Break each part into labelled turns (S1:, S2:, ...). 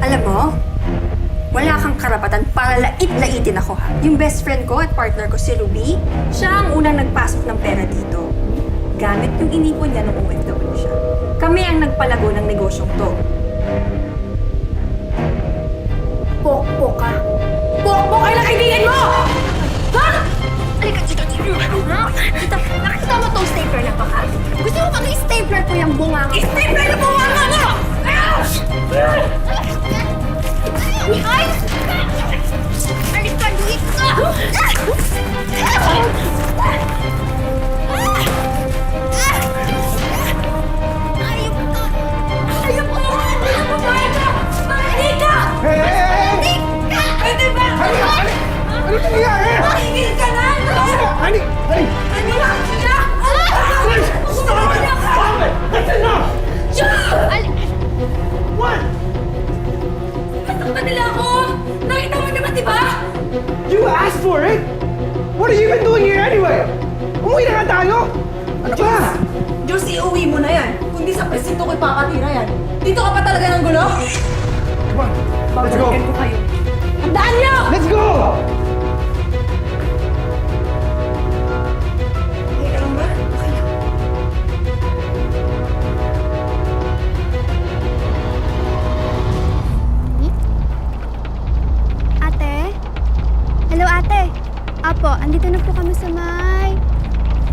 S1: Alam mo, wala kang karapatan para lait-laitin ako ha. Yung best friend ko at partner ko si Ruby, siya ang unang nagpasok ng pera dito. Gamit yung inipon niya nung OFW siya. Kami ang nagpalago ng negosyong to. Pokpok ka. Pokpok ay na kaibigan mo! Ha? Halika dito. Nakita mo tong stapler na to, ha? Gusto mo bang i-stapler ko yung bunga mo? I-stapler na bunga mo! Ay! Halika dito! Ayop ka! Ayop ka! Babae ka! Halika!
S2: Hey!
S1: Pwede ba?
S2: Ano nangyayari?
S1: Mahingil ka na!
S2: Honey! Honey!
S1: Ano ba? Jack!
S2: Please! Stop it! Stop it! That's enough!
S1: Jack!
S2: What?
S1: Nasaktan nila ako! Nakita mo naman, di ba?
S2: You asked for it? What are you even doing here anyway? Umuwi na nga tayo! Ano ba?
S3: Diyos, iuwi mo na yan. Kundi sa presinto ko ipapatira yan. Dito ka pa talaga ng gulo?
S2: Come on, let's go!
S3: Babalikan ko kayo. Tandaan niyo!
S2: Let's go!
S1: Okay lang ba? Okay lang.
S4: Ate? Hello, ate. Apo, andito na po kami sa may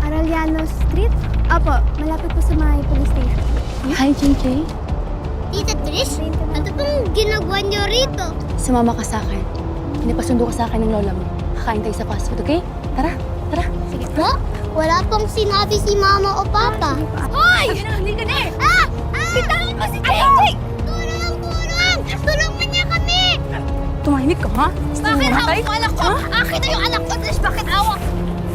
S4: Arellano Street. Apo, malapit po sa may police station.
S5: Hi, JJ.
S4: Tita Trish, ano pong ginagawa niyo rito?
S5: Sumama ka sa akin. Pinapasundo ka sa akin ng lola mo. Kakain tayo sa fast food, okay? Tara, tara.
S4: Sige po. Wala pong sinabi si mama o papa. Hoy!
S1: Hindi ka na eh!
S4: Ah! Bitawan mo si JJ! Tulong! Tulong! Tulungan niya kami!
S5: Tumahimik ka, ha?
S4: Bakit hawak mo anak ko? Akin na yung anak ko, Trish. Bakit hawak?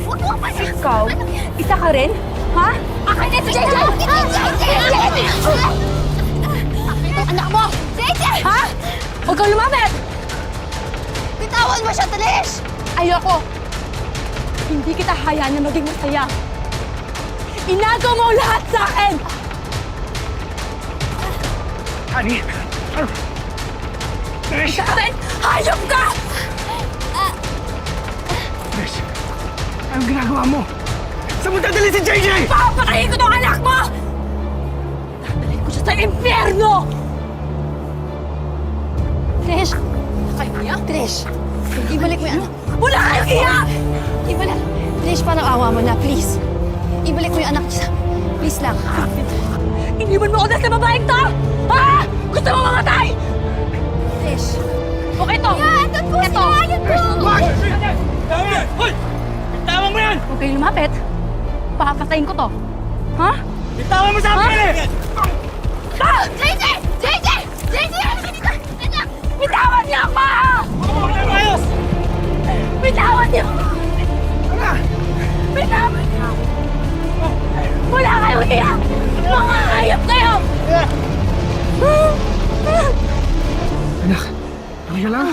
S4: Huwag mo pa siya.
S5: Ikaw? Isa ka rin? Ha?
S4: Akin na si JJ! Akin ang anak mo! JJ!
S5: Ha? Huwag kang lumapit!
S4: Bitawan mo siya, Trish!
S5: Ayoko! Hindi kita hayaan na maging masaya. Inagaw mo lahat sa akin!
S2: Honey! Trish!
S5: Isa ka rin! Hayop ka!
S2: Trish! Anong ginagawa mo? Saan mo dadali si JJ?
S5: Papatayin ko tong anak mo! Dadalhin ko siya sa impyerno! Trish! Kayo niya? Trish! Ibalik mo yung anak. Wala kayong iya! Ibalik. Trish, parang awa mo na, please. Ibalik mo yung anak niya. Please lang. Iniwan mo ko na sa babaeng to! Ha? Gusto mo mamatay? Trish. Okay to.
S4: Ito po si Ryan po!
S2: Wag!
S6: Hoy! Bitawan mo yan!
S5: Huwag kayong lumapit. Papatayin ko to. Ha?
S6: Bitawan mo sa akin eh!
S5: Ah!
S4: JJ! JJ! JJ! Halika dito! Anak!
S5: Bitawan niyo ako!
S6: Huwag na ayos!
S5: Bitawan niyo!
S2: Tara!
S5: Bitawan niyo! Wala kayong iya! Mga hayop kayo!
S2: Anak, okay ka lang?